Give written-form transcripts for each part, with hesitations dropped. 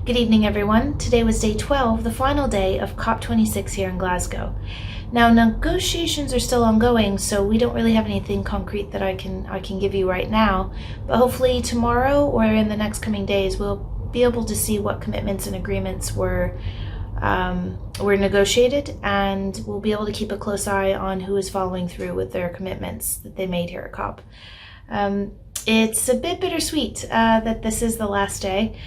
Good evening, everyone. Today was day 12, the final day of COP26 here in Glasgow. Now, negotiations are still ongoing, so we don't really have anything concrete that I can give you right now. But hopefully tomorrow or in the next coming days, we'll be able to see what commitments and agreements were negotiated, and we'll be able to keep a close eye on who is following through with their commitments that they made here at COP. It's a bit bittersweet that this is the last day.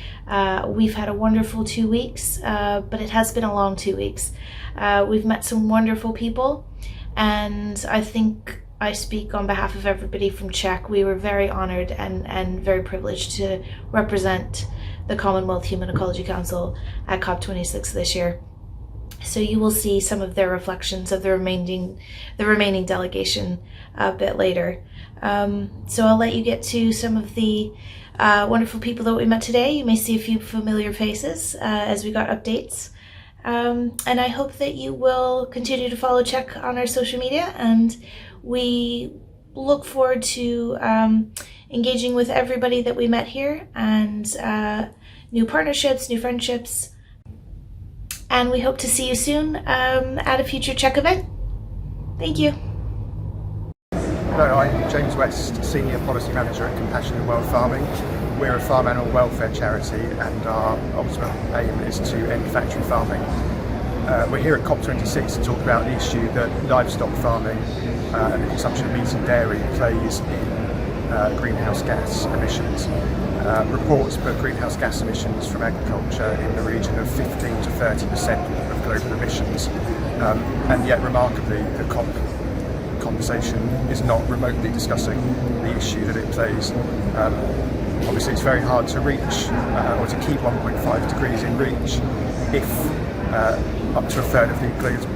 We've had a wonderful 2 weeks, but it has been a long 2 weeks. We've met some wonderful people, and I think I speak on behalf of everybody from CHEC. We were very honored and very privileged to represent the Commonwealth Human Ecology Council at COP26 this year. So you will see some of their reflections of the remaining delegation a bit later. So I'll let you get to some of the wonderful people that we met today. You may see a few familiar faces as we got updates. And I hope that you will continue to follow CHEC on our social media, and we look forward to engaging with everybody that we met here, and new partnerships, new friendships. And we hope to see you soon at a future CHEC event. Thank you. Hello, I'm James West, Senior Policy Manager at Compassionate World Farming. We're a farm animal welfare charity, and our ultimate aim is to end factory farming. We're here at COP26 to talk about the issue that livestock farming and the consumption of meat and dairy plays in greenhouse gas emissions. Reports put greenhouse gas emissions from agriculture in the region of 15 to 30% of global emissions, and yet remarkably the COP conversation is not remotely discussing the issue that it plays. Obviously it's very hard to reach or to keep 1.5 degrees in reach if up to a third of the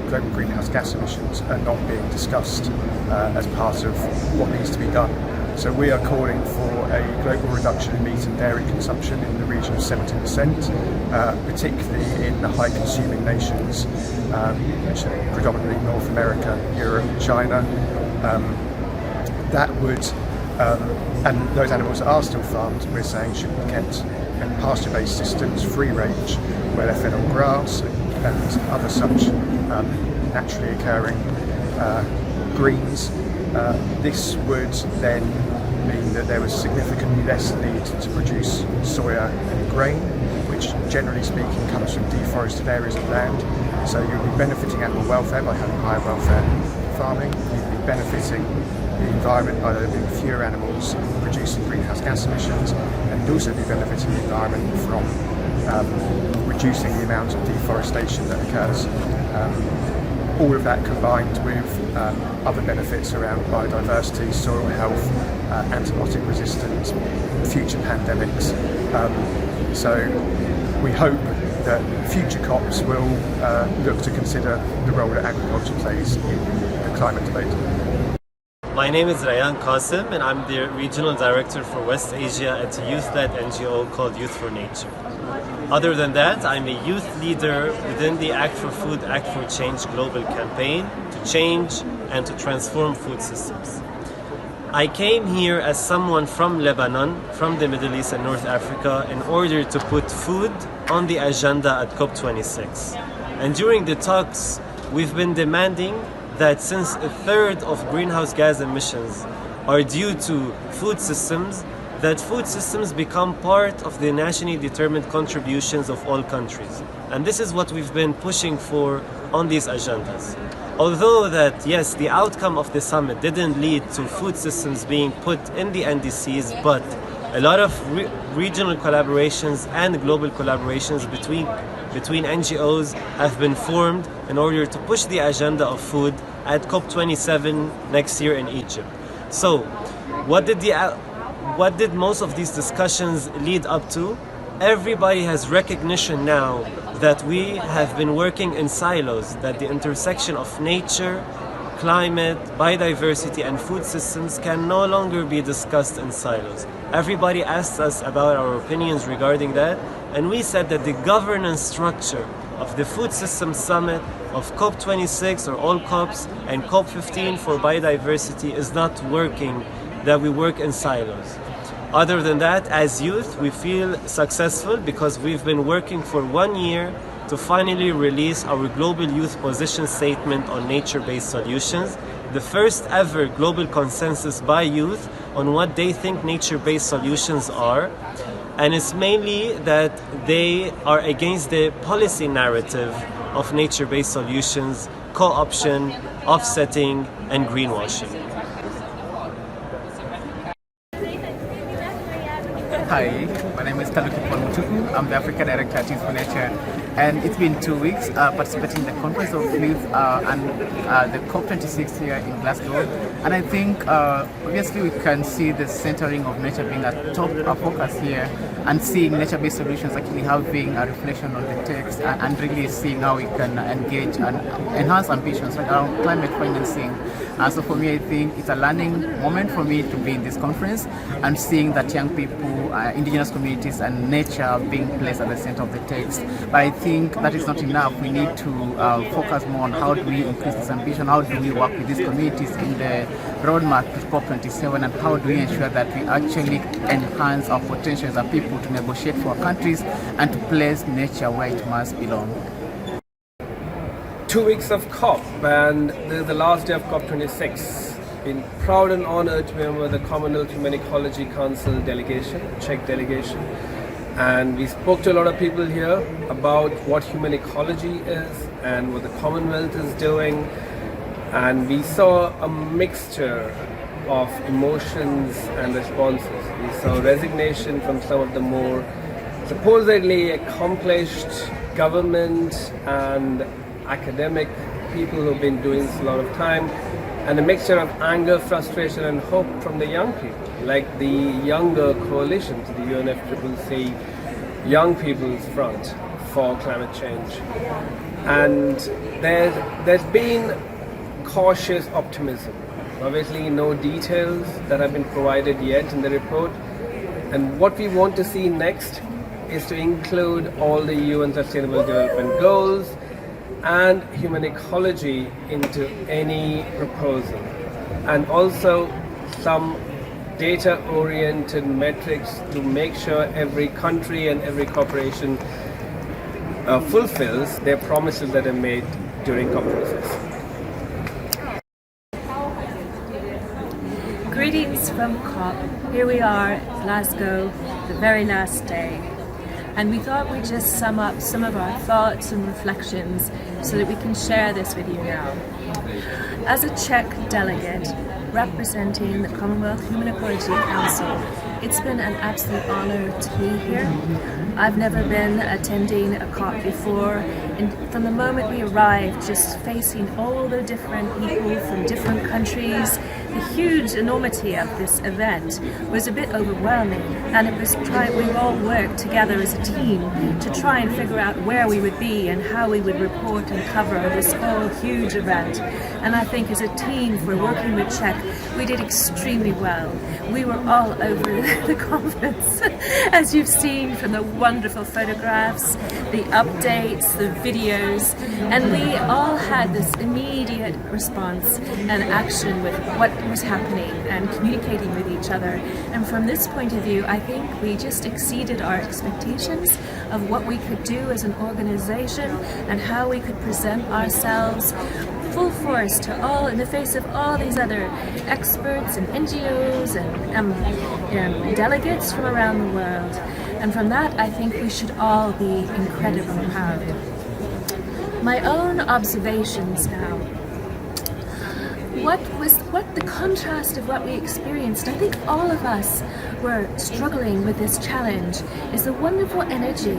global greenhouse gas emissions are not being discussed as part of what needs to be done. So we are calling for a global reduction in meat and dairy consumption in the region of 70%, particularly in the high consuming nations, which are predominantly North America, Europe, China. That would, and those animals that are still farmed, we're saying should be kept in pasture-based systems, free range, where they're fed on grass and other such naturally occurring greens. This would then mean that there was significantly less need to produce soya and grain, which generally speaking comes from deforested areas of land. So you'll be benefiting animal welfare by having higher welfare farming. You'll be benefiting the environment by there being fewer animals producing greenhouse gas emissions, and you'll also be benefiting the environment from reducing the amount of deforestation that occurs. All of that combined with other benefits around biodiversity, soil health, antibiotic resistance, future pandemics. So we hope that future COPs will look to consider the role that agriculture plays in the climate debate. My name is Rayan Kassem, and I'm the Regional Director for West Asia at a youth-led NGO called Youth for Nature. Other than that, I'm a youth leader within the Act for Food, Act for Change global campaign to change and to transform food systems. I came here as someone from Lebanon, from the Middle East and North Africa, in order to put food on the agenda at COP26. And during the talks, we've been demanding that since a third of greenhouse gas emissions are due to food systems, that food systems become part of the nationally determined contributions of all countries. And this is what we've been pushing for on these agendas. Although that, yes, the outcome of the summit didn't lead to food systems being put in the NDCs, but a lot of regional collaborations and global collaborations between NGOs have been formed in order to push the agenda of food at COP27 next year in Egypt. So, what did most of these discussions lead up to? Everybody has recognition now that we have been working in silos, that the intersection of nature, climate, biodiversity and food systems can no longer be discussed in silos. Everybody asked us about our opinions regarding that, and we said that the governance structure of the Food Systems Summit, of COP26 or all COPs, and COP15 for biodiversity is not working, that we work in silos. Other than that, as youth, we feel successful because we've been working for 1 year to finally release our global youth position statement on nature-based solutions, the first ever global consensus by youth on what they think nature-based solutions are. And it's mainly that they are against the policy narrative of nature-based solutions, co-option, offsetting, and greenwashing. Hi, my name is Kaluki from Mutuku. I'm the Africa Director at Youth for Nature, and it's been 2 weeks participating in the Conference of Youth and the COP26 here in Glasgow. And I think obviously we can see the centering of nature being a top focus here, and seeing nature-based solutions actually having a reflection on the text, and really seeing how we can engage and enhance ambitions around climate financing. So for me, I think it's a learning moment for me to be in this conference and seeing that young people, indigenous communities and nature being placed at the center of the text. But I think that is not enough. We need to focus more on how do we increase this ambition, how do we work with these communities in the roadmap to COP27, and how do we ensure that we actually enhance our potential as a people to negotiate for our countries and to place nature where it must belong. 2 weeks of COP, and this is the last day of COP26. Been proud and honored to be a member of the Commonwealth Human Ecology Council delegation, CHEC delegation. And we spoke to a lot of people here about what human ecology is and what the Commonwealth is doing. And we saw a mixture of emotions and responses. We saw resignation from some of the more supposedly accomplished government and academic people who've been doing this a lot of time, and a mixture of anger, frustration and hope from the young people, like the younger coalitions, the UNFCCC Young People's Front for Climate Change. And there's been cautious optimism. Obviously no details that have been provided yet in the report, and what we want to see next is to include all the UN Sustainable Development Goals and human ecology into any proposal, and also some data-oriented metrics to make sure every country and every corporation fulfills their promises that are made during COP26. Greetings from COP. Here we are, Glasgow, the very last day. And we thought we'd just sum up some of our thoughts and reflections so that we can share this with you now. As a CHEC delegate representing the Commonwealth Human Equality Council, it's been an absolute honor to be here. I've never been attending a COP before, and from the moment we arrived, just facing all the different people from different countries, the huge enormity of this event was a bit overwhelming, and it was we all worked together as a team to try and figure out where we would be and how we would report and cover this whole huge event. And I think as a team, for working with CHEC, we did extremely well. We were all over the conference, as you've seen from the wonderful photographs, the updates, the videos, and we all had this immediate response and action with what was happening and communicating with each other. And from this point of view, I think we just exceeded our expectations of what we could do as an organization and how we could present ourselves full force to all, in the face of all these other experts and NGOs and delegates from around the world. And from that, I think we should all be incredibly proud. My own observations now. What the contrast of what we experienced, I think all of us were struggling with this challenge, is the wonderful energy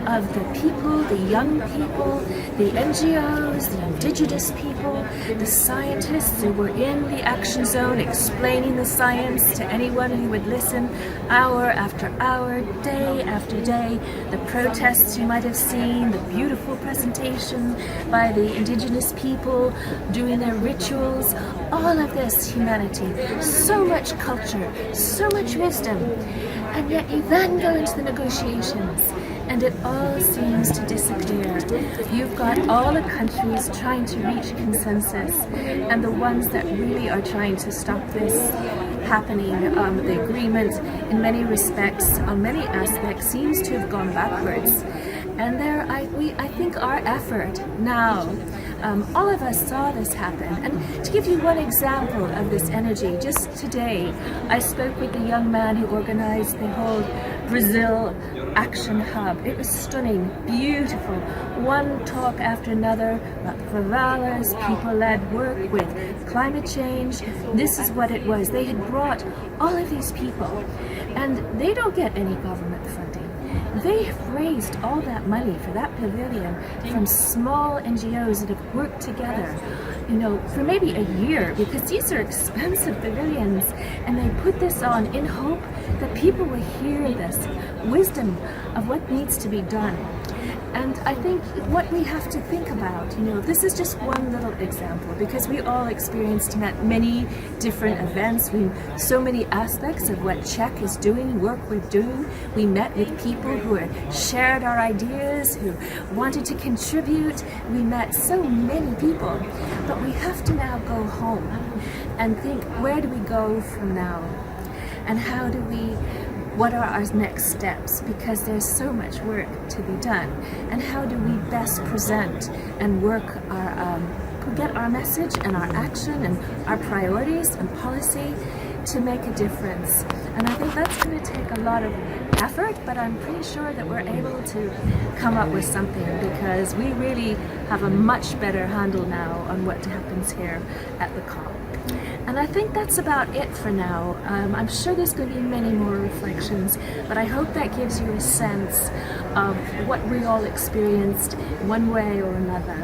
of the people, the young people, the NGOs, the indigenous people, the scientists who were in the action zone explaining the science to anyone who would listen, hour after hour, day after day, the protests you might have seen, the beautiful presentation by the indigenous people doing their rituals, all of this humanity, so much culture, so much wisdom, and yet you then go into the negotiations and it all seems to disappear. You've got all the countries trying to reach consensus, and the ones that really are trying to stop this happening. The agreement, in many respects, on many aspects, seems to have gone backwards. And I think our effort now, all of us saw this happen. And to give you one example of this energy, just today I spoke with the young man who organized the whole Brazil Action Hub. It was stunning, beautiful. One talk after another about favelas, people-led work with climate change. This is what it was. They had brought all of these people, and they don't get any government funding. They have raised all that money for that pavilion from small NGOs that have worked together, for maybe a year, because these are expensive pavilions, and they put this on in hope that people will hear this wisdom of what needs to be done. And I think what we have to think about, this is just one little example, because we all experienced many different events, so many aspects of what CHEC is doing, work we're doing. We met with people who shared our ideas, who wanted to contribute. We met so many people, but we have to now go home and think, where do we go from now? And what are our next steps? Because there's so much work to be done. And how do we best present and get our message and our action and our priorities and policy to make a difference? And I think that's going to take a lot of effort, but I'm pretty sure that we're able to come up with something, because we really have a much better handle now on what happens here at the COP. And I think that's about it for now. I'm sure there's going to be many more reflections, but I hope that gives you a sense of what we all experienced one way or another.